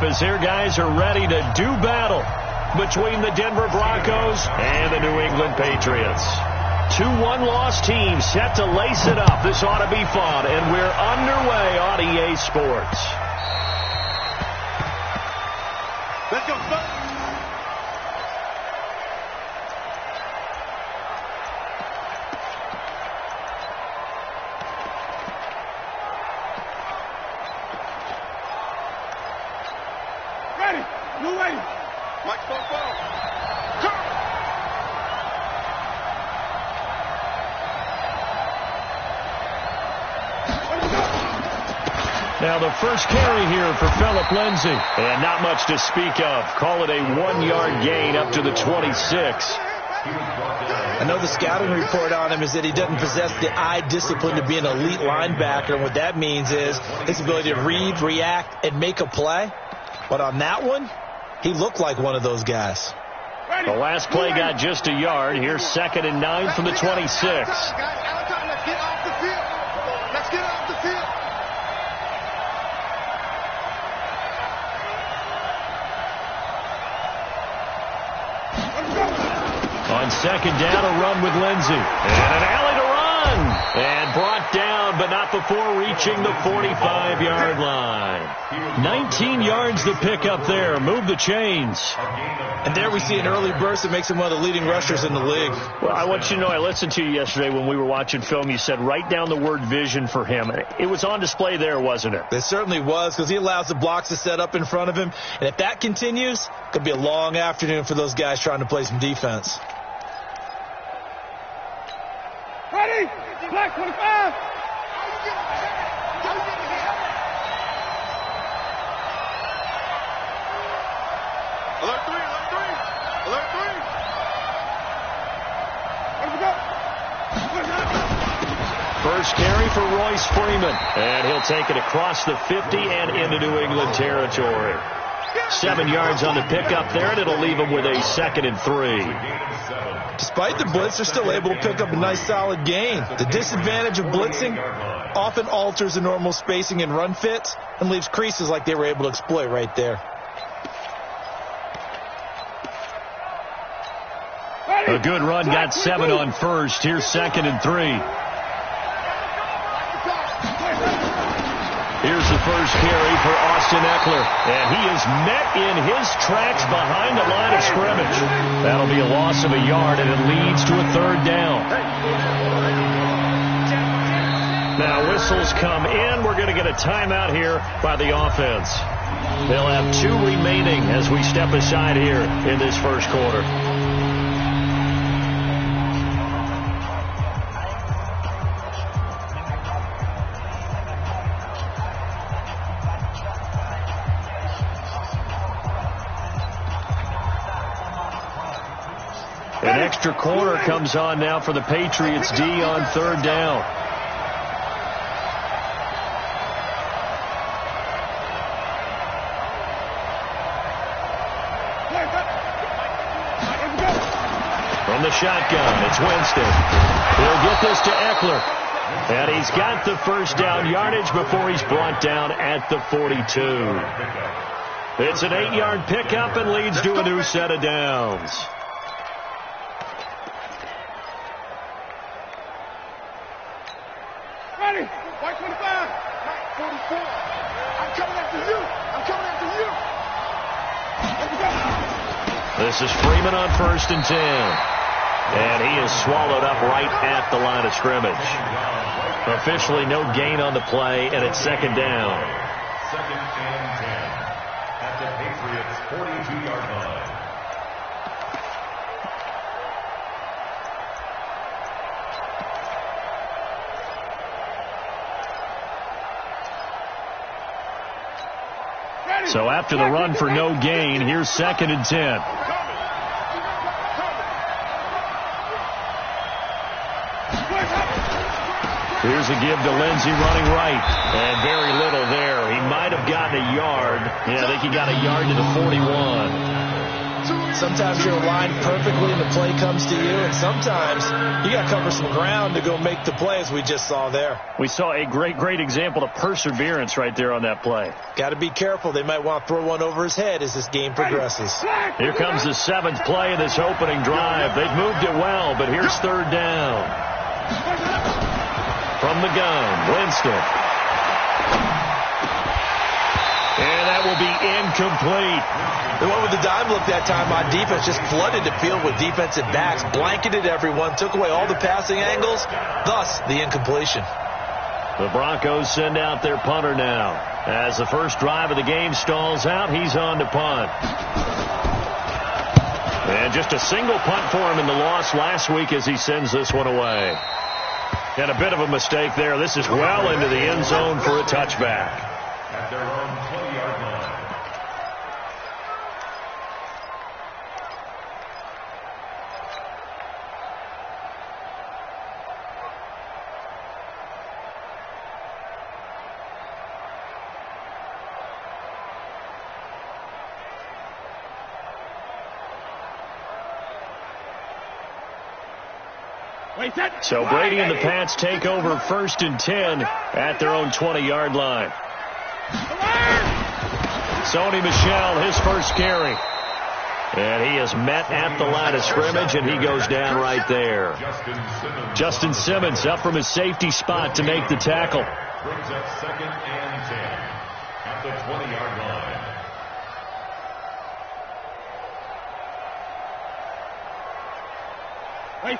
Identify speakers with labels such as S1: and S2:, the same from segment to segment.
S1: as their guys are ready to do battle between the Denver Broncos and the New England Patriots. 2 one-loss teams set to lace it up. This ought to be fun, and we're underway on EA Sports.
S2: Let's go, son. Ready. Blue waiting. Mike, go.
S1: Now the first carry here for Phillip Lindsay. And not much to speak of. Call it a 1-yard gain up to the 26.
S3: I know the scouting report on him is that he doesn't possess the eye discipline to be an elite linebacker. And what that means is his ability to read, react, and make a play. But on that one, he looked like one of those guys.
S1: The last play got just a yard. Here's 2nd and 9 from the 26.
S2: Let's get off the field. Let's get off the field.
S1: On 2nd down, a run with Lindsay. And an alley to run. And brought down, but not before reaching the 45-yard line. 19 yards to pick up there. Move the chains.
S3: And there we see an early burst that makes him one of the leading rushers in the league.
S1: Well, I want you to know, I listened to you yesterday when we were watching film. You said write down the word vision for him. It was on display there, wasn't it?
S3: It certainly was, because he allows the blocks to set up in front of him. And if that continues, it could be a long afternoon for those guys trying to play some defense.
S2: Ready. Black 25. Alert 3. Alert 3.
S1: First carry for Royce Freeman. And he'll take it across the 50 and into New England territory. 7 yards on the pickup there, and it'll leave him with a 2nd and 3.
S3: Despite the blitz, they're still able to pick up a nice solid gain. The disadvantage of blitzing often alters the normal spacing and run fits and leaves creases like they were able to exploit right there.
S1: A good run, got 7 on first. Here's 2nd and 3. Here's the first carry for Austin Eckler. And he is met in his tracks behind the line of scrimmage. That'll be a loss of a yard, and it leads to a 3rd down. Now whistles come in. We're going to get a timeout here by the offense. They'll have 2 remaining as we step aside here in this first quarter. An extra corner comes on now for the Patriots D on 3rd down. From the shotgun, it's Winston. He'll get this to Eckler. And he's got the first down yardage before he's brought down at the 42. It's an 8-yard pickup and leads to a new set of downs.
S2: Ready. White 25. White 44. I'm coming after you.
S1: This is Freeman on 1st and 10. And he is swallowed up right at the line of scrimmage. Officially no gain on the play, and it's 2nd down.
S4: 2nd and 10 at the Patriots' 42-yard line.
S1: So after the run for no gain, here's 2nd and 10. Here's a give to Lindsay running right. And very little there. He might have gotten a yard. Yeah, I think he got a yard to the 41.
S3: Sometimes you're aligned perfectly and the play comes to you, and sometimes you got to cover some ground to go make the play, as we just saw there.
S1: We saw a great example of perseverance right there on that play.
S3: Got to be careful. They might want to throw one over his head as this game progresses.
S1: Here comes the 7th play of this opening drive. They've moved it well, but here's 3rd down. From the gun, Winston. And that will be incomplete.
S3: The one with the dime look that time on defense just flooded the field with defensive backs, blanketed everyone, took away all the passing angles, thus the incompletion.
S1: The Broncos send out their punter now. As the first drive of the game stalls out, he's on to punt. And just a single punt for him in the loss last week as he sends this one away. And a bit of a mistake there. This is well into the end zone for a touchback.
S4: At their own 20-yard line.
S1: So Brady and the Pats take over 1st and 10 at their own 20-yard line. Sony Michel, his first carry. And he is met at the line of scrimmage, and he goes down right there. Justin Simmons up from his safety spot to make the tackle.
S4: Brings up 2nd and 10 at the 20-yard line.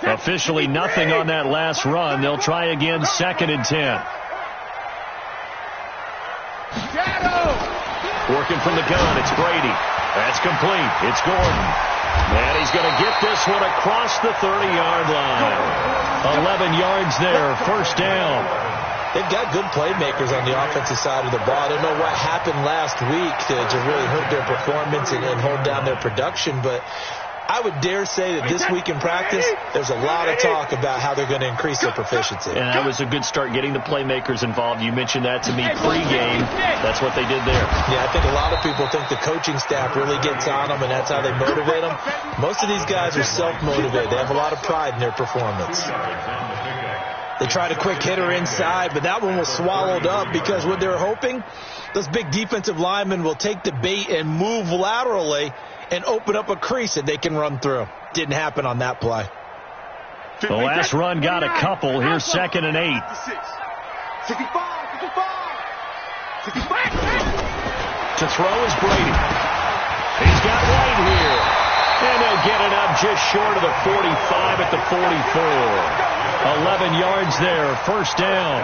S1: Officially nothing on that last run. They'll try again 2nd and 10. Working from the gun, it's Brady. That's complete. It's Gordon. And he's going to get this one across the 30-yard line. 11 yards there, 1st down.
S3: They've got good playmakers on the offensive side of the ball. I don't know what happened last week to really hurt their performance and hold down their production, but I would dare say that this week in practice, there's a lot of talk about how they're going to increase their proficiency.
S1: And that was a good start getting the playmakers involved. You mentioned that to me pregame. That's what they did there.
S3: Yeah, I think a lot of people think the coaching staff really gets on them, and that's how they motivate them. Most of these guys are self-motivated. They have a lot of pride in their performance. They tried a quick hitter inside, but that one was swallowed up because what they're hoping, those big defensive linemen will take the bait and move laterally and open up a crease that they can run through. Didn't happen on that play.
S1: The last run got a couple. Here's 2nd and 8.
S2: 65.
S1: To throw is Brady. He's got White here. And they'll get it up just short of the 45 at the 44. 11 yards there, 1st down.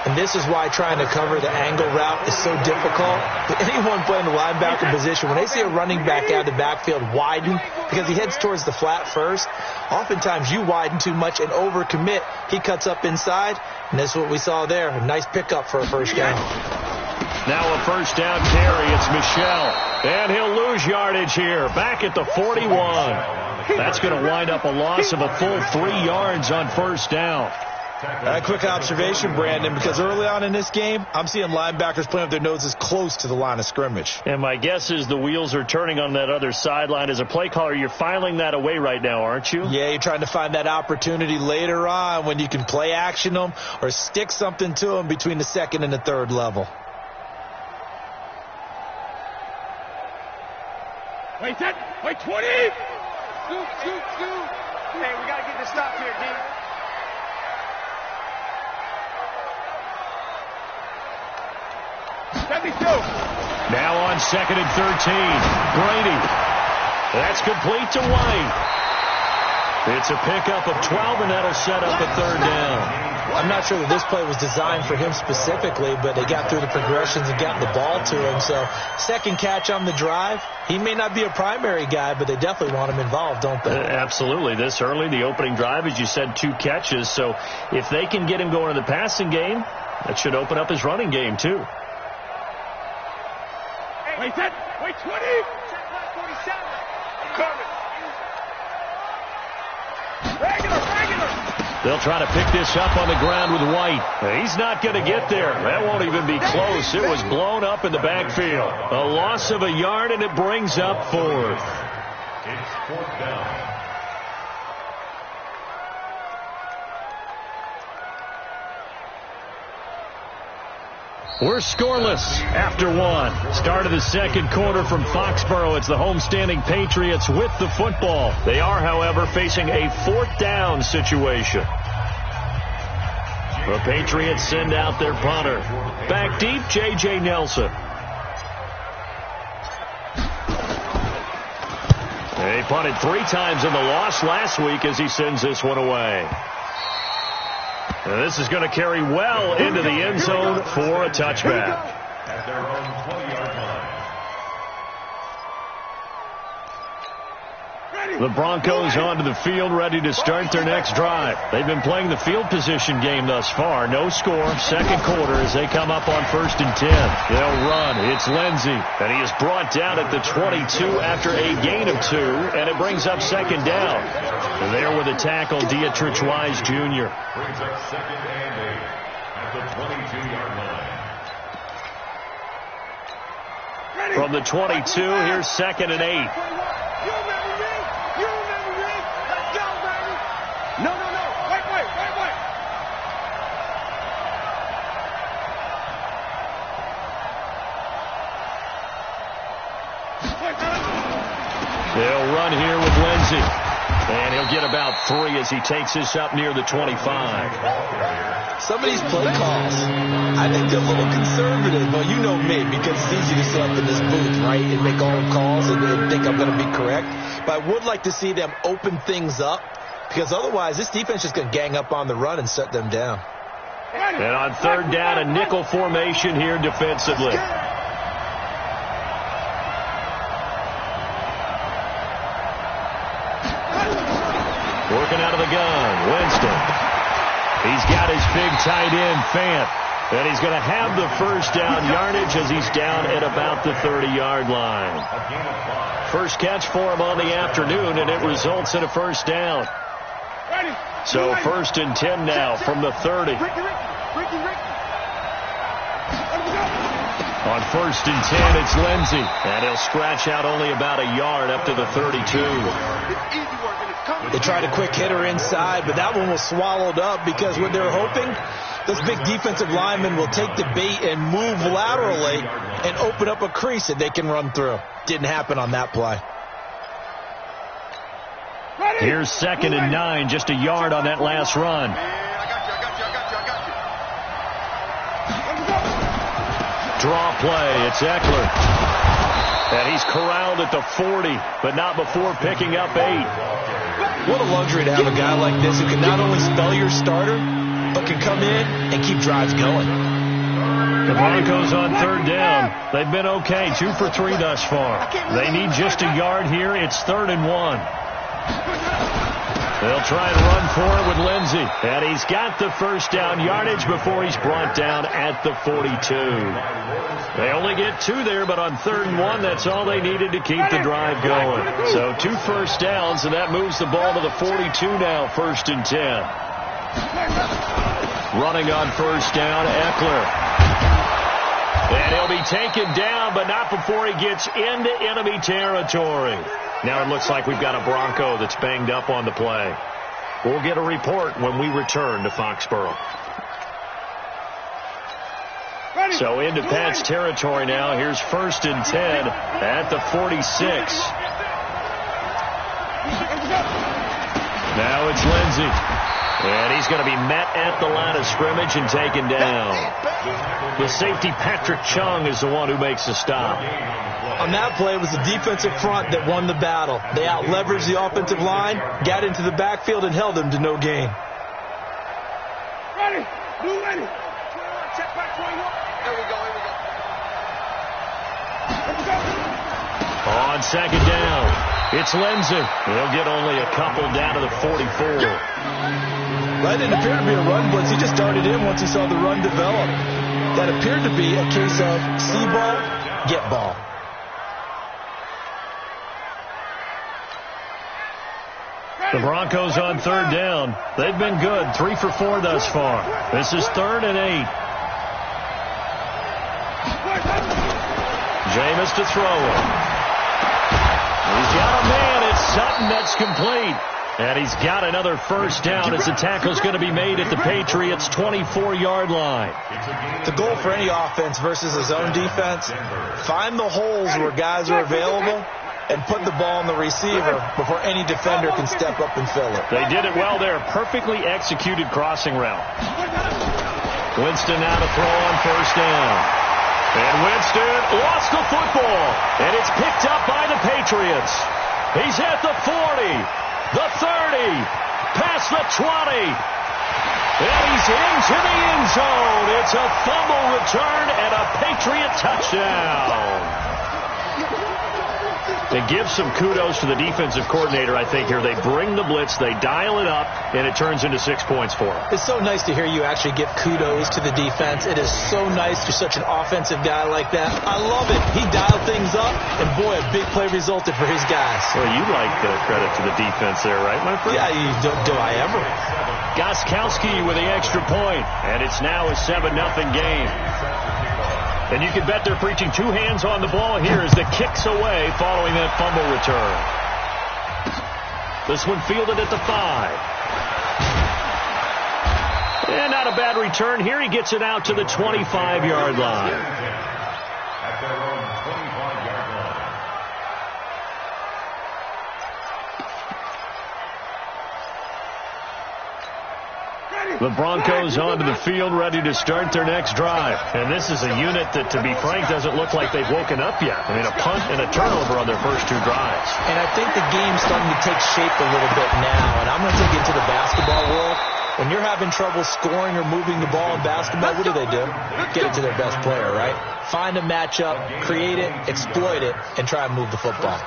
S3: And this is why trying to cover the angle route is so difficult. Anyone playing the linebacker position, when they see a running back out of the backfield widen, because he heads towards the flat first, oftentimes you widen too much and overcommit. He cuts up inside, and that's what we saw there. A nice pickup for a 1st down.
S1: Now a 1st down carry. It's Michel. And he'll lose yardage here. Back at the 41. That's going to wind up a loss of a full 3 yards on 1st down.
S3: A quick observation, Brandon, because early on in this game, I'm seeing linebackers playing with their noses close to the line of scrimmage.
S1: And my guess is the wheels are turning on that other sideline. As a play caller, you're filing that away right now, aren't you?
S3: Yeah, you're trying to find that opportunity later on when you can play action them or stick something to them between the 2nd and the 3rd level.
S2: Wait, 20. Scoot. Hey, we got to get this stop here, D.
S1: Now on 2nd and 13. Brady. That's complete to White. It's a pickup of 12, and that'll set up a 3rd down.
S3: I'm not sure that this play was designed for him specifically, but they got through the progressions and got the ball to him. So 2nd catch on the drive. He may not be a primary guy, but they definitely want him involved, don't they?
S1: Absolutely. This early, the opening drive, as you said, 2 catches. So if they can get him going in the passing game, that should open up his running game, too.
S2: Wait, 20. Check 47. I'm coming. Regular.
S1: They'll try to pick this up on the ground with White. He's not going to get there. That won't even be close. It was blown up in the backfield. A loss of a yard, and it brings up fourth.
S4: It's fourth down.
S1: We're scoreless after one. Start of the second quarter from Foxborough. It's the homestanding Patriots with the football. They are, however, facing a fourth down situation. The Patriots send out their punter. Back deep, J.J. Nelson. He punted 3 times in the loss last week as he sends this one away. And this is going to carry well into the end zone for a touchback.
S4: At their own 20-yard line.
S1: The Broncos onto the field, ready to start their next drive. They've been playing the field position game thus far. No score, second quarter as they come up on 1st and 10. They'll run. It's Lindsey, and he is brought down at the 22 after a gain of 2, and it brings up second down. And there with a tackle, Dietrich Wise Jr.
S4: Brings up 2nd and 8 at the 22-yard line.
S1: From the 22, here's 2nd and 8. They'll run here with Lindsey. And he'll get about 3 as he takes this up near the 25.
S3: Some of these play calls, I think they're a little conservative. But you know me, because it's easy to sit up in this booth, right, and make all the calls and think I'm going to be correct. But I would like to see them open things up, because otherwise this defense is going to gang up on the run and shut them down.
S1: And on 3rd down, a nickel formation here defensively. Working out of the gun, Winston. He's got his big tight end, Fant. And he's going to have the first down yardage as he's down at about the 30-yard line. First catch for him on the afternoon, and it results in a first down. So 1st and 10 now from the 30. On 1st and 10, it's Lindsey. And he'll scratch out only about a yard up to the 32.
S3: They tried a quick hitter inside, but that one was swallowed up because what they're hoping, this big defensive lineman will take the bait and move laterally and open up a crease that they can run through. Didn't happen on that play.
S1: Here's 2nd and 9, just a yard on that last run. Draw play, it's Eckler. And he's corralled at the 40, but not before picking up 8.
S3: What a luxury to have a guy like this who can not only spell your starter, but can come in and keep drives going.
S1: The Broncos on 3rd down. They've been okay, 2 for 3 thus far. They need just a yard here. It's 3rd and 1. They'll try and run for it with Lindsey. And he's got the first down yardage before he's brought down at the 42. They only get 2 there, but on 3rd and 1, that's all they needed to keep the drive going. So 2 first downs, and that moves the ball to the 42 now, 1st and 10. Running on 1st down, Eckler. And he'll be taken down, but not before he gets into enemy territory. Now it looks like we've got a Bronco that's banged up on the play. We'll get a report when we return to Foxborough. So into Pat's territory now. Here's 1st and 10 at the 46. Now it's Lindsey. And he's going to be met at the line of scrimmage and taken down. The safety, Patrick Chung, is the one who makes the stop.
S3: On that play, it was the defensive front that won the battle. They out-leveraged the offensive line, got into the backfield, and held them to no gain.
S2: Ready. Blue ready. Check back 21. There we go.
S1: On 2nd down, it's Lindsey. He'll get only a couple down to the 44.
S3: That didn't appear to be a run blitz. He just darted in once he saw the run develop. That appeared to be a case of see ball, get ball.
S1: The Broncos on third down. They've been good, 3 for 4 thus far. This is 3rd and 8. Jameis to throw it. He's got a man. It's Sutton. That's complete. And he's got another first down as the tackle's going to be made at the Patriots' 24-yard line.
S3: The goal for any offense versus a zone defense, find the holes where guys are available and put the ball on the receiver before any defender can step up and fill it.
S1: They did it well there. Perfectly executed crossing route. Winston now to throw on first down. And Winston lost the football. And it's picked up by the Patriots. He's at the 40, the 30, past the 20. And he's into the end zone. It's a fumble return and a Patriot touchdown. To give some kudos to the defensive coordinator, I think, here. They bring the blitz, they dial it up, and it turns into 6 points for them.
S3: It's so nice to hear you actually give kudos to the defense. It is so nice for such an offensive guy like that. I love it. He dialed things up, and boy, a big play resulted for his guys.
S1: Well, you like the credit to the defense there, right, my friend?
S3: Yeah, do I ever?
S1: Goskowski with the extra point, and it's now a 7-0 game. And you can bet they're preaching 2 hands on the ball here as the kick's away following that fumble return. This one fielded at the 5. And not a bad return here. He gets it out to the 25-yard line.
S4: At their own 25-yard line.
S1: The Broncos onto the field, ready to start their next drive. And this is a unit that, to be frank, doesn't look like they've woken up yet. I mean, a punt and a turnover on their first 2 drives.
S3: And I think the game's starting to take shape a little bit now. And I'm going to take it to the basketball world. When you're having trouble scoring or moving the ball in basketball, what do? Get it to their best player, right? Find a matchup, create it, exploit it, and try and move the football.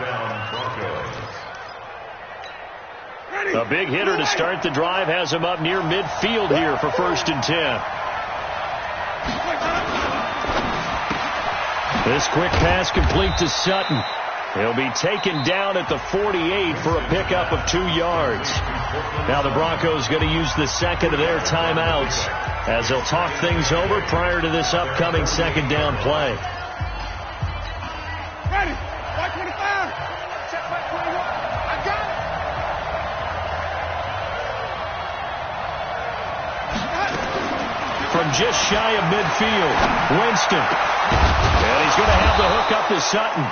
S1: A big hitter to start the drive has him up near midfield here for 1st and 10. This quick pass complete to Sutton. He'll be taken down at the 48 for a pickup of 2 yards. Now the Broncos going to use the second of their timeouts as they'll talk things over prior to this upcoming 2nd down play.
S2: Ready. 125. Check 121. I got it.
S1: From just shy of midfield, Winston. And he's going to have the hook up to Sutton.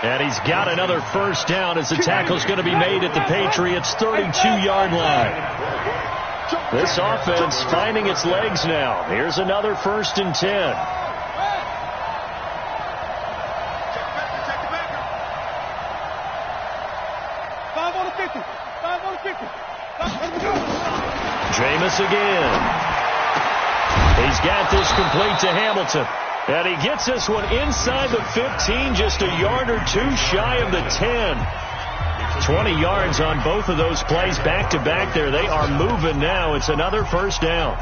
S1: And he's got another first down as the tackle's going to be made at the Patriots' 32-yard line. This offense finding its legs now. Here's another 1st and 10. Jameis again. He's got this complete to Hamilton. And he gets this one inside the 15, just a yard or 2 shy of the 10. 20 yards on both of those plays back-to-back there. They are moving now. It's another first down.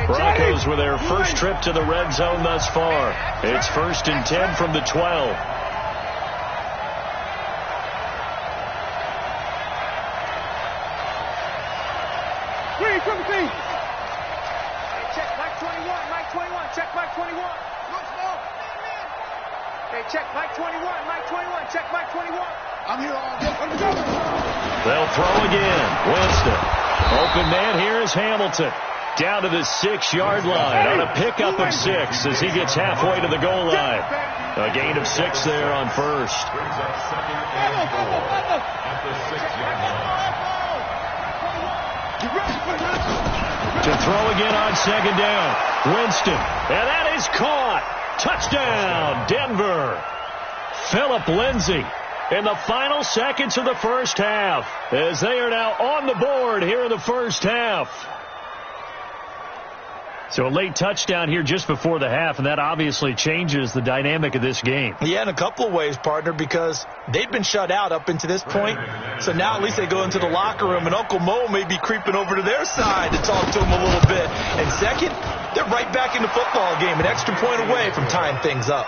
S1: Broncos with their first trip to the red zone thus far. It's 1st and 10 from the 12.
S2: Check Mike 21, Mike 21, check Mike 21. Hey, check Mike 21, Mike 21, check Mike 21. I'm here all day.
S1: They'll throw again. Winston. Open man here is Hamilton. Down to the 6-yard line on a pickup of 6 as he gets halfway to the goal line. A gain of 6 there on first.
S4: Brings up 2nd and 4 at the 6-yard line.
S1: To throw again on 2nd down. Winston. And that is caught. Touchdown, Denver. Phillip Lindsay in the final seconds of the first half as they are now on the board here in the first half. So a late touchdown here just before the half, and that obviously changes the dynamic of this game.
S3: Yeah, in a couple of ways, partner, because they've been shut out up until this point. So now at least they go into the locker room, and Uncle Mo may be creeping over to their side to talk to them a little bit. And second, they're right back in the football game, an extra point away from tying things up.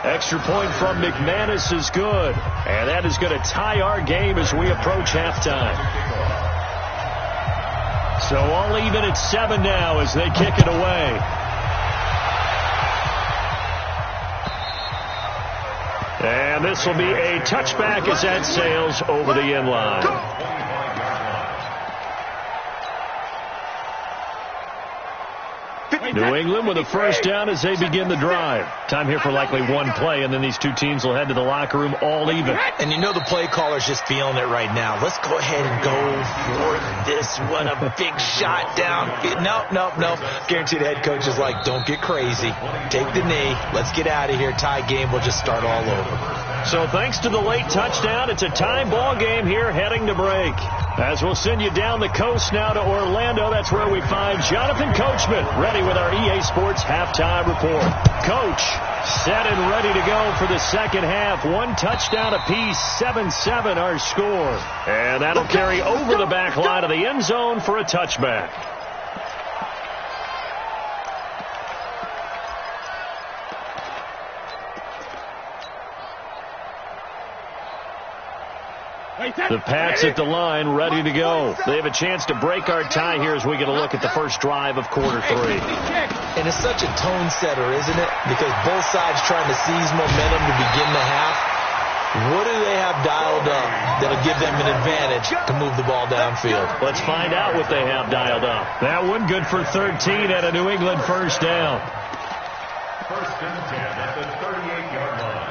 S1: Extra point from McManus is good. And that is going to tie our game as we approach halftime. So all even at 7 now as they kick it away. And this will be a touchback as that sails over the end line. New England with a first down as they begin the drive. Time here for likely one play, and then these two teams will head to the locker room all even.
S3: And you know the play caller's just feeling it right now. Let's go ahead and go for this one. A big shot down. Nope. Guaranteed head coach is like, don't get crazy. Take the knee. Let's get out of here. Tie game. We'll just start all over.
S1: So thanks to the late touchdown, it's a tie ball game here heading to break. As we'll send you down the coast now to Orlando, that's where we find Jonathan Coachman, ready with our EA Sports halftime report. Coach, set and ready to go for the second half. One touchdown apiece, 7-7 our score. And that'll carry over the back line of the end zone for a touchback. The Pats at the line, ready to go. They have a chance to break our tie here as we get a look at the first drive of quarter 3.
S3: And it's such a tone setter, isn't it? Because both sides trying to seize momentum to begin the half. What do they have dialed up that'll give them an advantage to move the ball downfield?
S1: Let's find out what they have dialed up. That one good for 13 at a New England first down.
S4: First and 10 at the 38-yard line.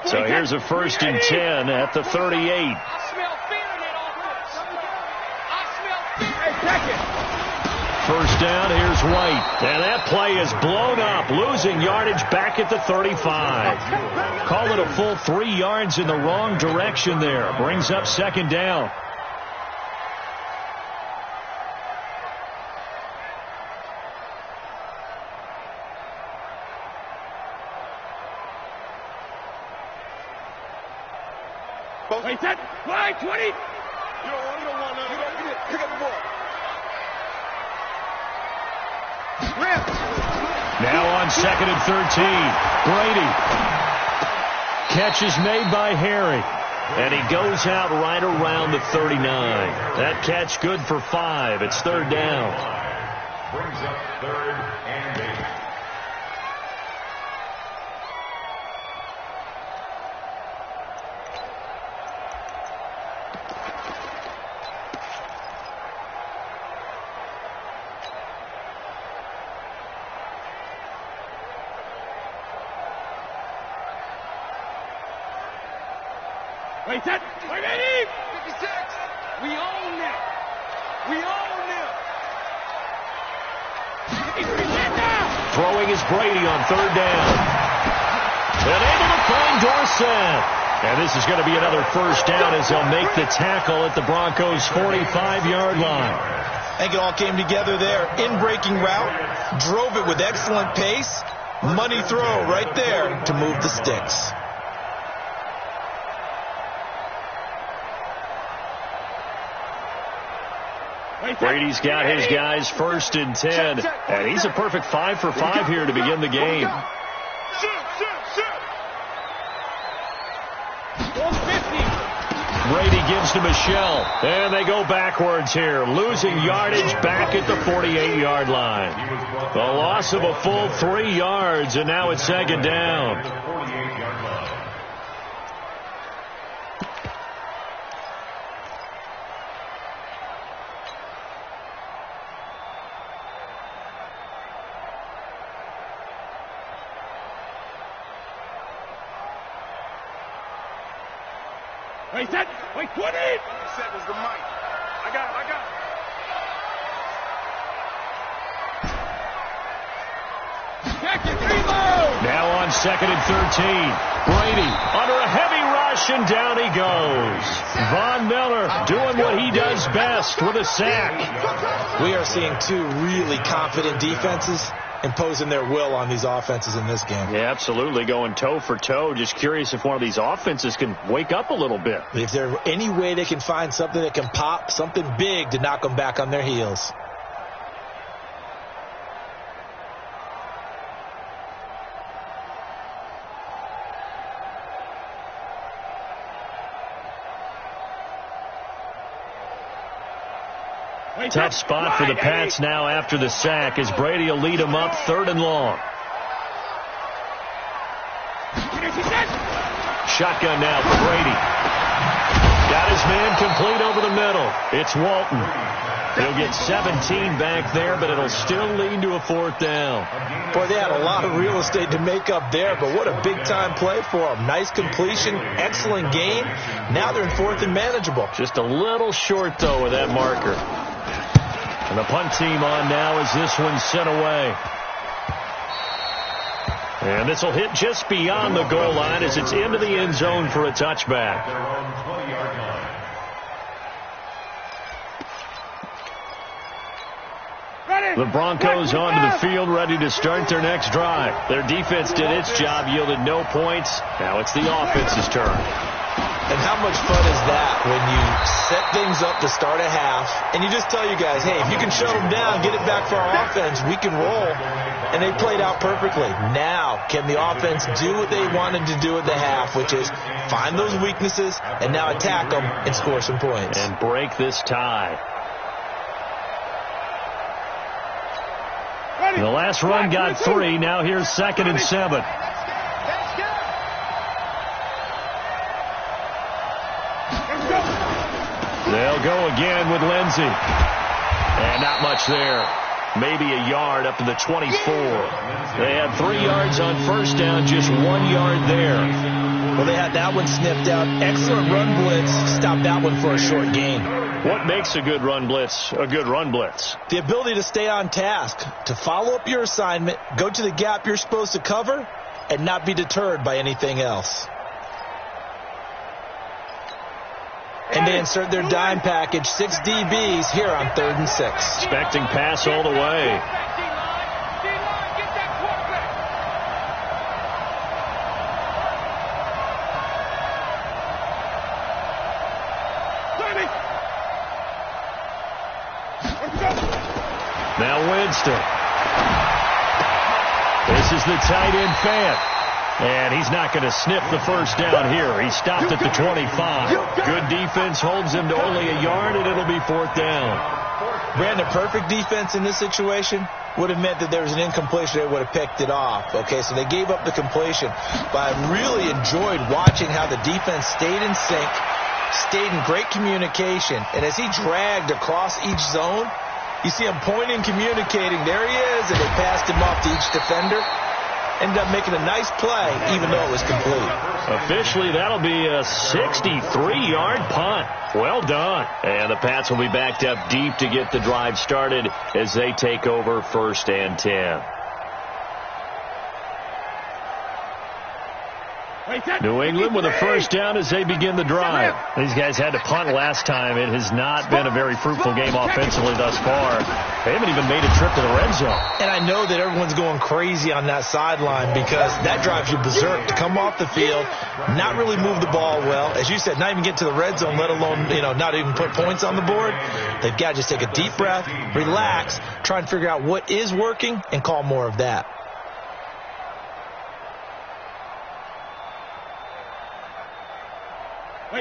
S1: So here's a first and 10 at the 38. First down, here's White. And that play is blown up, losing yardage back at the 35. Call it a full 3 yards in the wrong direction there. Brings up second down.
S2: Wait, set, fly, 20. You don't want none. Pick up the ball.
S1: Now on second and 13. Brady. Catch is made by Harry. And he goes out right around the 39. That catch good for 5. It's third down.
S4: Brings up third and 8.
S2: Wait, set, wait, 56. We own them. We own them.
S1: Throwing is Brady on third down. And able to find Dorsett. And this is going to be another first down as they'll make the tackle at the Broncos' 45-yard line.
S3: I think it all came together there. In-breaking route, drove it with excellent pace. Money throw right there to move the sticks.
S1: Brady's got his guys first and 10, and he's a perfect 5 for 5 here to begin the game. Brady gives to Michelle, and they go backwards here, losing yardage back at the 48-yard line. The loss of a full 3 yards, and now it's second down.
S2: Wait, set, wait, 20. 7 is the mic. I got it. Check it, reload.
S1: Now on second and 13. Brady under a heavy rush, and down he goes. Von Miller doing what he does best with a sack.
S3: We are seeing two really confident defenses imposing their will on these offenses in this game.
S1: Yeah, absolutely, going toe for toe. Just curious if one of these offenses can wake up a little bit.
S3: If there's any way they can find something that can pop, something big to knock them back on their heels.
S1: Tough spot for the Pats now after the sack as Brady will lead them up 3rd and long. Shotgun now for Brady. Got his man complete over the middle. It's Walton. He'll get 17 back there, but it'll still lead to a 4th down.
S3: Boy, they had a lot of real estate to make up there, but what a big-time play for them. Nice completion, excellent game. Now they're in 4th and manageable.
S1: Just a little short, though, with that marker. And the punt team on now as this one's sent away. And this will hit just beyond the goal line as it's into the end zone for a touchback. The Broncos onto the field, ready to start their next drive. Their defense did its job, yielded no points. Now it's the offense's turn.
S3: And how much fun is that when you set things up to start a half, and you just tell you guys, hey, if you can shut them down, get it back for our offense, we can roll. And they played out perfectly. Now, can the offense do what they wanted to do at the half, which is find those weaknesses and now attack them and score some points.
S1: And break this tie. The last run got 3. Now here's 2nd and 7. They'll go again with Lindsey. And not much there. Maybe a yard up to the 24. They had 3 yards on 1st down, just 1 yard there.
S3: Well, they had that one snipped out. Excellent run blitz. Stopped that one for a short gain.
S1: What makes a good run blitz a good run blitz?
S3: The ability to stay on task, to follow up your assignment, go to the gap you're supposed to cover, and not be deterred by anything else. And they insert their dime package, 6 DBs here on 3rd and 6.
S1: Expecting pass all the way. Now Winston. This is the tight end Fant. And he's not going to sniff the 1st down here. He stopped at the 25. Good defense holds him to only a yard, and it'll be 4th down.
S3: Brandon, perfect defense in this situation would have meant that there was an incompletion. They would have picked it off. Okay, so they gave up the completion. But I really enjoyed watching how the defense stayed in sync, stayed in great communication. And as he dragged across each zone, you see him pointing, communicating. There he is, and they passed him off to each defender. Ended up making a nice play, even though it was complete.
S1: Officially, that'll be a 63-yard punt. Well done. And the Pats will be backed up deep to get the drive started as they take over 1st and 10. New England with a 1st down as they begin the drive. These guys had to punt last time. It has not been a very fruitful game offensively thus far. They haven't even made a trip to the red zone.
S3: And I know that everyone's going crazy on that sideline because that drives you berserk to come off the field, not really move the ball well. As you said, not even get to the red zone, let alone, not even put points on the board. They've got to just take a deep breath, relax, try and figure out what is working, and call more of that.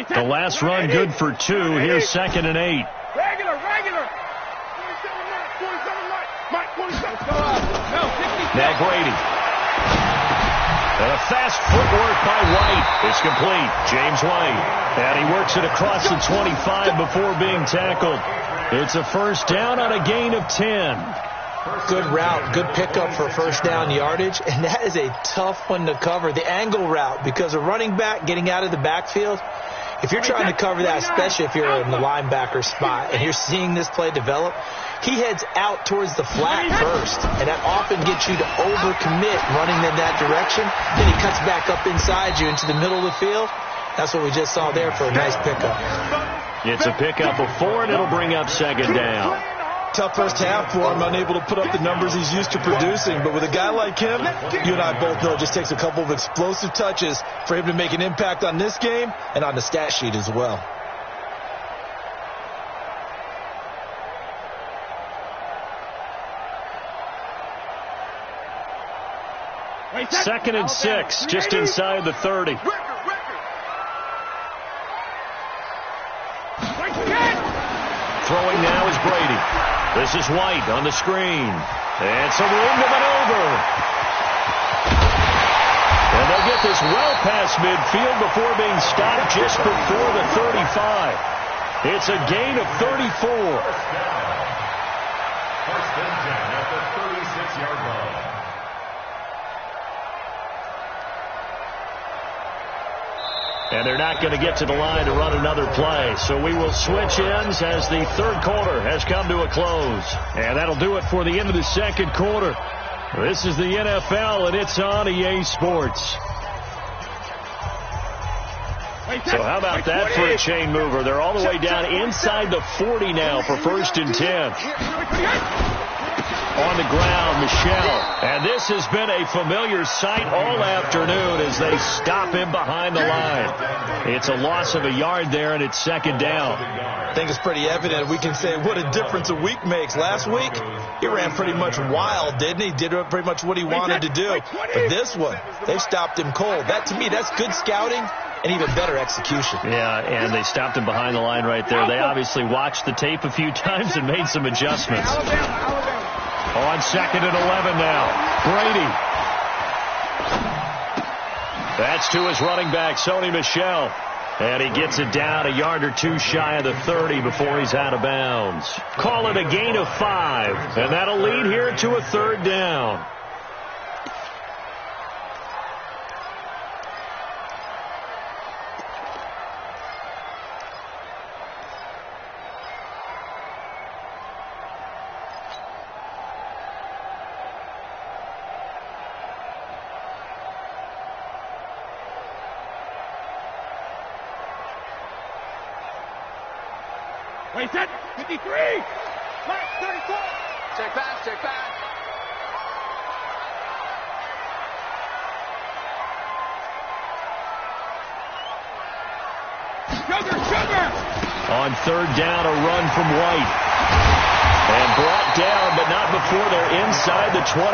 S1: The last run good for 2. Here's 2nd and 8.
S2: Regular. 27 Mike, 27.
S1: Now Brady. And a fast footwork by White. It's complete. James White. And he works it across the 25 before being tackled. It's a 1st down on a gain of 10.
S3: Good route, good pickup for 1st down yardage, and that is a tough one to cover. The angle route, because a running back getting out of the backfield, if you're trying to cover that, especially if you're in the linebacker spot and you're seeing this play develop, he heads out towards the flat first, and that often gets you to overcommit running in that direction. Then he cuts back up inside you into the middle of the field. That's what we just saw there for a nice pickup.
S1: It's a pickup of 4, and it'll bring up 2nd down.
S3: tough first half for him, unable to put up the numbers he's used to producing. But with a guy like him, you and I both know it just takes a couple of explosive touches for him to make an impact on this game and on the stat sheet as well.
S1: Second and 6, just inside the 30. Throwing now is Brady. This is White on the screen. And some room to maneuver. And they'll get this well past midfield before being stopped just before the 35. It's a gain of 34.
S4: First and 10 at the 36-yard line.
S1: And they're not going to get to the line to run another play. So we will switch ends as the third quarter has come to a close. And that'll do it for the end of the second quarter. This is the NFL, and it's on EA Sports. So how about that for a chain mover? They're all the way down inside the 40 now for first and 10. On the ground, Michelle. And this has been a familiar sight all afternoon as they stop him behind the line. It's a loss of a yard there, and it's second down.
S3: I think it's pretty evident. We can say what a difference a week makes. Last week, he ran pretty much wild, didn't he? Did pretty much what he wanted to do. But this one, they stopped him cold. That, to me, that's good scouting and even better execution.
S1: Yeah, and they stopped him behind the line right there. They obviously watched the tape a few times and made some adjustments. On second and 11 now. Brady. That's to his running back, Sony Michel. And he gets it down a yard or two shy of the 30 before he's out of bounds. Call it a gain of 5. And that'll lead here to a third down.
S2: Wait, set. 53. Flat, 34. Check back, check back. Sugar.
S1: On third down, a run from White. And brought down, but not before they're inside the 25.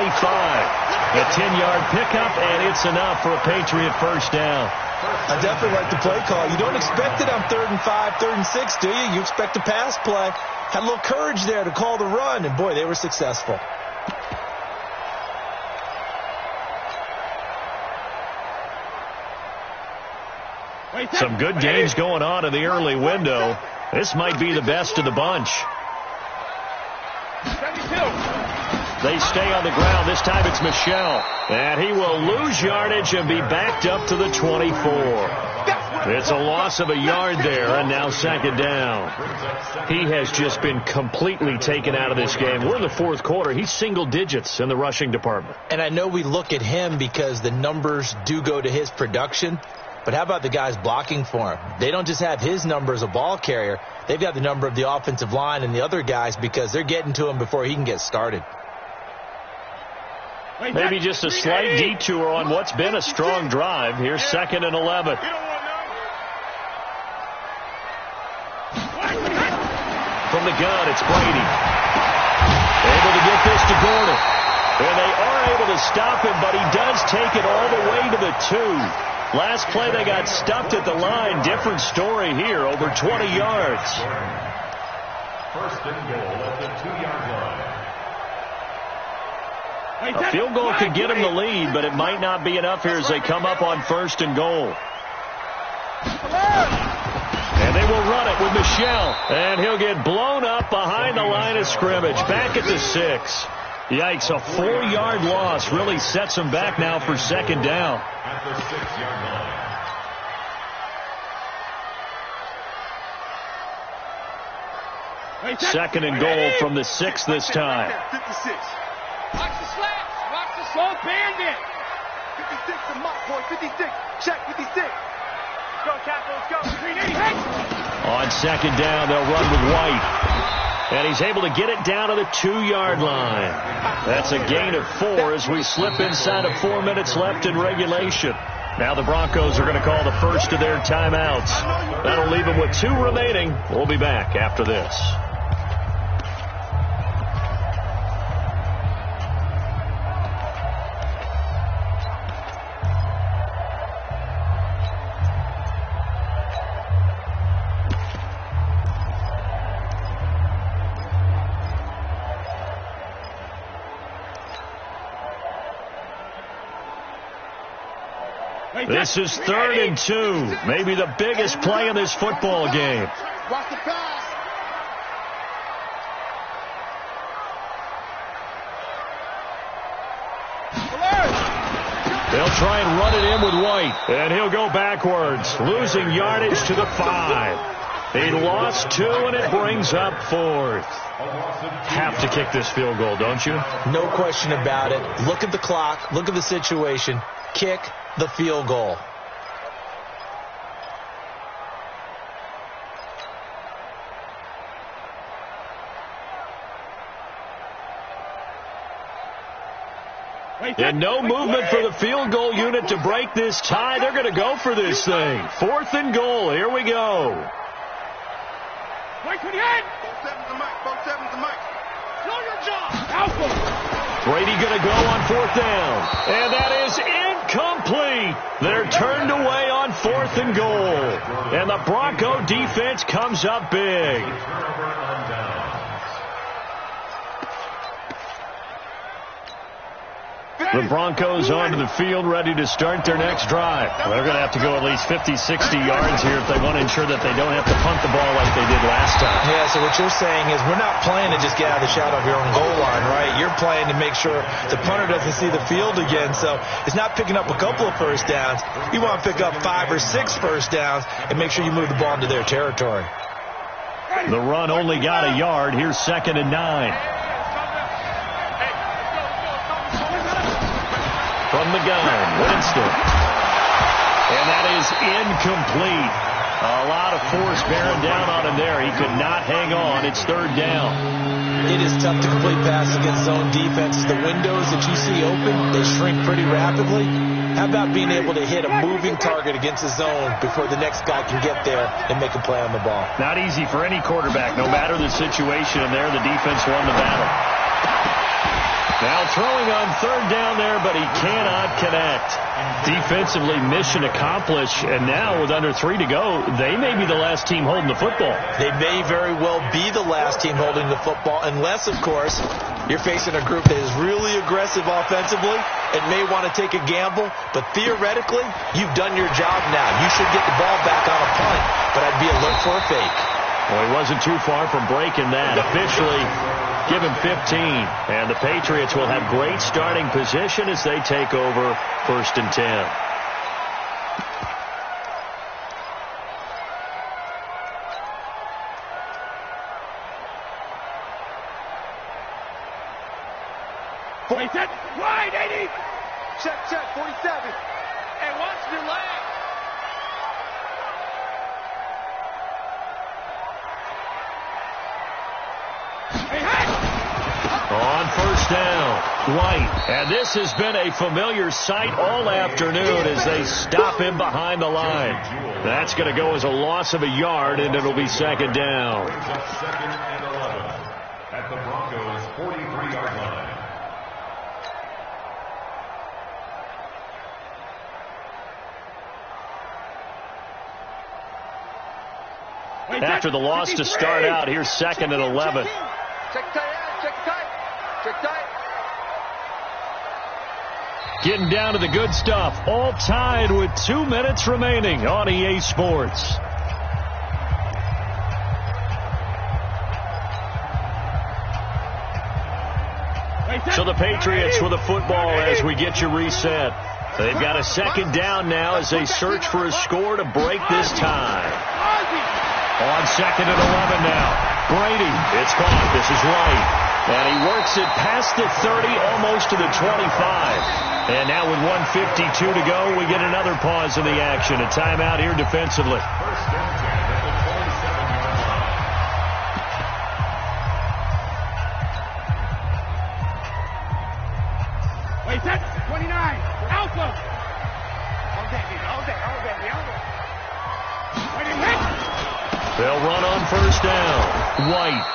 S1: A 10-yard pickup, and it's enough for a Patriot first down.
S3: I definitely like the play call. You don't expect it on 3rd and 5, 3rd and 6, do you? You expect a pass play. Had a little courage there to call the run, and boy, they were successful.
S1: Some good games going on in the early window. This might be the best of the bunch.
S2: 72.
S1: They stay on the ground. This time it's Michel. And he will lose yardage and be backed up to the 24. It's a loss of a yard there, and now second down. He has just been completely taken out of this game. We're in the fourth quarter. He's single digits in the rushing department.
S3: And I know we look at him because the numbers do go to his production. But how about the guys blocking for him? They don't just have his number as a ball carrier. They've got the number of the offensive line and the other guys because they're getting to him before he can get started.
S1: Maybe just a slight detour on what's been a strong drive. Here's second and 11. From the gun, it's Brady. Able to get this to Gordon. And they are able to stop him, but he does take it all the way to the 2. Last play, they got stopped at the line. Different story here, over 20 yards.
S4: First and goal at the 2-yard line.
S1: A field goal could get him the lead, but it might not be enough here as they come up on first and goal. And they will run it with Michel. And he'll get blown up behind the line of scrimmage. Back at the 6. Yikes, a 4-yard loss really sets him back now for second down.
S4: At the 6-yard line.
S1: Second and goal from the 6 this time.
S2: 56. Watch the slaps. Watch the slow bandit. 56 to Mott, boy. 56. Check 56. Go, Capo. Let's go. 380.
S1: On second down, they'll run with White. And he's able to get it down to the 2-yard line. That's a gain of 4 as we slip inside of 4 minutes left in regulation. Now the Broncos are going to call the first of their timeouts. That'll leave them with 2 remaining. We'll be back after this. This is 3rd and 2. Maybe the biggest play in this football game.
S2: Watch the pass.
S1: They'll try and run it in with White. And he'll go backwards, losing yardage to the 5. He lost 2, and it brings up 4th. Have to kick this field goal, don't you?
S3: No question about it. Look at the clock. Look at the situation. Kick the field goal.
S1: And no movement for the field goal unit to break this tie. They're going to go for this thing. 4th and goal. Here we go.
S2: Wait, 28. Both sevens to Mike. Know your job.
S1: Brady going to go on 4th down. And that is incomplete. They're turned away on 4th and goal. And the Bronco defense comes up big. The Broncos onto the field, ready to start their next drive. They're going to have to go at least 50, 60 yards here if they want to ensure that they don't have to punt the ball like they did last time.
S3: Yeah, so what you're saying is we're not playing to just get out of the shadow of your own goal line, right? You're playing to make sure the punter doesn't see the field again. So it's not picking up a couple of first downs. You want to pick up 5 or 6 first downs and make sure you move the ball into their territory.
S1: The run only got a yard. Here's 2nd and 9. From the gun, Winston. And that is incomplete. A lot of force bearing down on him there. He could not hang on. It's 3rd down.
S3: It is tough to complete passes against zone defenses. The windows that you see open, they shrink pretty rapidly. How about being able to hit a moving target against the zone before the next guy can get there and make a play on the ball?
S1: Not easy for any quarterback, no matter the situation. And there, the defense won the battle. Now throwing on 3rd down there, but he cannot connect. Defensively, mission accomplished, and now with under 3 to go, they may be the last team holding the football.
S3: They may very well be the last team holding the football, unless, of course, you're facing a group that is really aggressive offensively and may want to take a gamble, but theoretically, you've done your job now. You should get the ball back on a punt, but I'd be alert for a fake.
S1: Well, he wasn't too far from breaking that. Officially, give him 15. And the Patriots will have great starting position as they take over 1st and 10.
S2: Wait, set. Wide, 80. Check, 47. Hey, watch your leg.
S1: On 1st down, White. And this has been a familiar sight all afternoon as they stop him behind the line. That's going to go as a loss of a yard, and it'll be 2nd down.
S4: 2nd and 11 at the Broncos' 43-yard line.
S1: After the loss to start out, here's 2nd and 11.
S2: Check tight.
S1: Getting down to the good stuff. All tied with 2 minutes remaining on EA Sports. So the Patriots with the football as we get you reset. They've got a 2nd down now as they search for a score to break this tie. On 2nd and 11 now. Brady, it's caught. This is White. And he works it past the 30, almost to the 25. And now with 1:52 to go, we get another pause in the action. A timeout here defensively.
S4: 1st and 10 at the 27-yard line.
S2: Wait, set. 29. Alpha. All day, baby. All day. All day. All day. Wait, hit.
S1: They'll run on first down. White.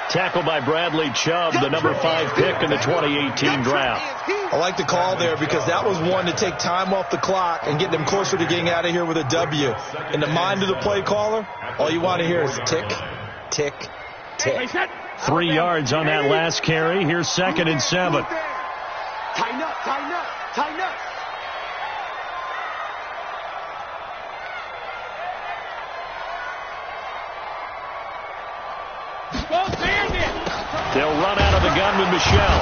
S1: Tackled by Bradley Chubb, the number 5 pick in the 2018 draft.
S3: I like the call there because that was one to take time off the clock and get them closer to getting out of here with a W. In the mind of the play caller, all you want to hear is tick, tick, tick.
S1: 3 yards on that last carry. Here's 2nd and 7.
S2: Tighten up, tighten up, tighten up.
S1: They'll run out of the gun with Michel.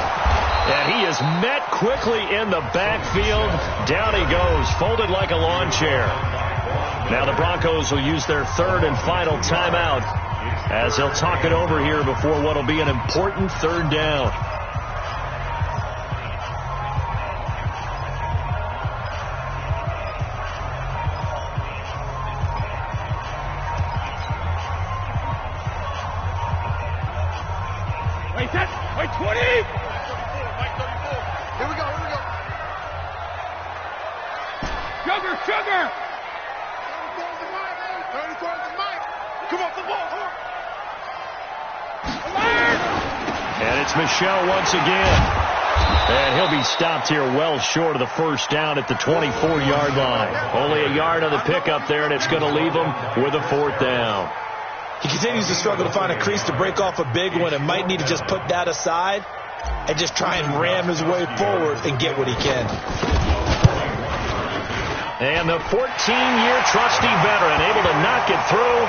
S1: And he is met quickly in the backfield. Down he goes, folded like a lawn chair. Now the Broncos will use their 3rd and final timeout as they'll talk it over here before what will be an important 3rd down.
S2: Wait, set. Wait, 20. Here we go, here we go. Sugar. 30 towards the mic. Come on, football.
S1: And it's Michel once again. And he'll be stopped here well short of the 1st down at the 24-yard line. Only a yard on the pickup there, and it's going to leave him with a 4th down.
S3: He continues to struggle to find a crease to break off a big one and might need to just put that aside and just try and ram his way forward and get what he can.
S1: And the 14-year trusty veteran able to knock it through.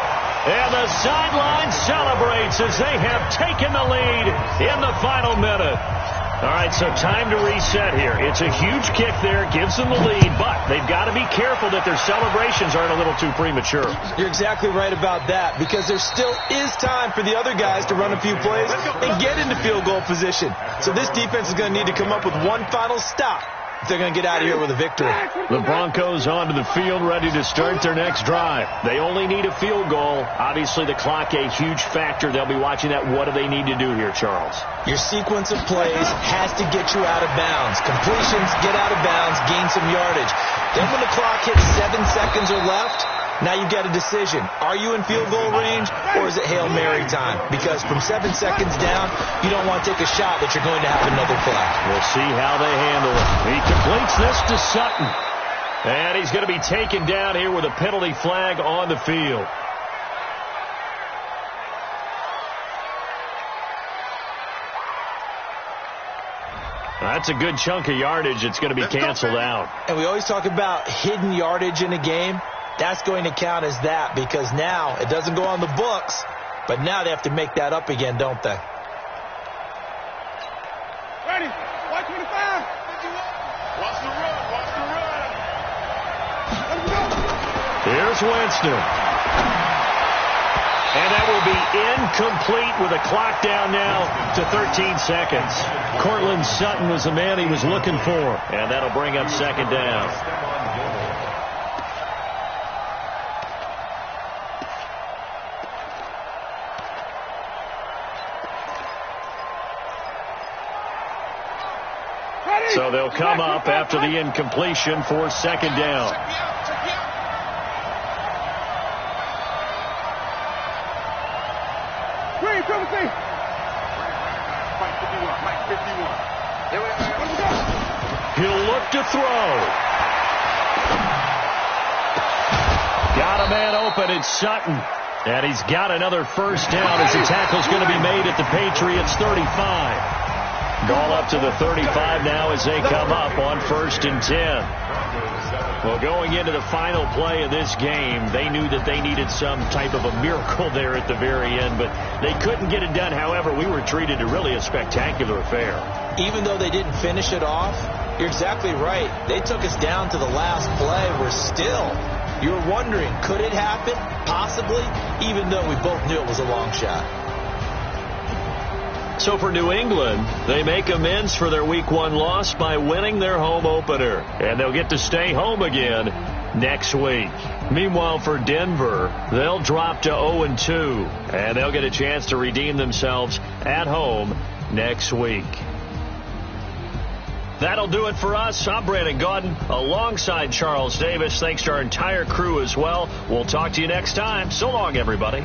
S1: And the sideline celebrates as they have taken the lead in the final minute. All right, so time to reset here. It's a huge kick there, gives them the lead, but they've got to be careful that their celebrations aren't a little too premature.
S3: You're exactly right about that because there still is time for the other guys to run a few plays and get into field goal position. So this defense is going to need to come up with one final stop if they're going to get out of here with a victory.
S1: The Broncos onto the field ready to start their next drive. They only need a field goal. Obviously, the clock a huge factor. They'll be watching that. What do they need to do here, Charles?
S3: Your sequence of plays has to get you out of bounds. Completions, get out of bounds, gain some yardage. Then when the clock hits 7 seconds or left, now you've got a decision. Are you in field goal range or is it Hail Mary time? Because from 7 seconds down, you don't want to take a shot that you're going to have another play.
S1: We'll see how they handle it. He completes this to Sutton. And he's going to be taken down here with a penalty flag on the field. That's a good chunk of yardage. It's going to be canceled out.
S3: And we always talk about hidden yardage in a game. That's going to count as that because now it doesn't go on the books, but now they have to make that up again, don't they?
S2: Ready. 125. Watch the run. Watch the run. Let's go.
S1: Here's Winston. And that will be incomplete with a clock down now to 13 seconds. Cortland Sutton was the man he was looking for. And that'll bring up 2nd down. So they'll come up after the incompletion for 2nd down. He'll look to throw. Got a man open. It's Sutton. And he's got another 1st down as the tackle's going to be made at the Patriots 35. Ball up to the 35 now as they come up on 1st and 10. Well, going into the final play of this game, they knew that they needed some type of a miracle there at the very end, but they couldn't get it done. However, we were treated to really a spectacular affair.
S3: Even though they didn't finish it off, you're exactly right. They took us down to the last play. We're still, you're wondering, could it happen? Possibly, even though we both knew it was a long shot.
S1: So for New England, they make amends for their Week 1 loss by winning their home opener. And they'll get to stay home again next week. Meanwhile, for Denver, they'll drop to 0-2. And they'll get a chance to redeem themselves at home next week. That'll do it for us. I'm Brandon Gaudin alongside Charles Davis. Thanks to our entire crew as well. We'll talk to you next time. So long, everybody.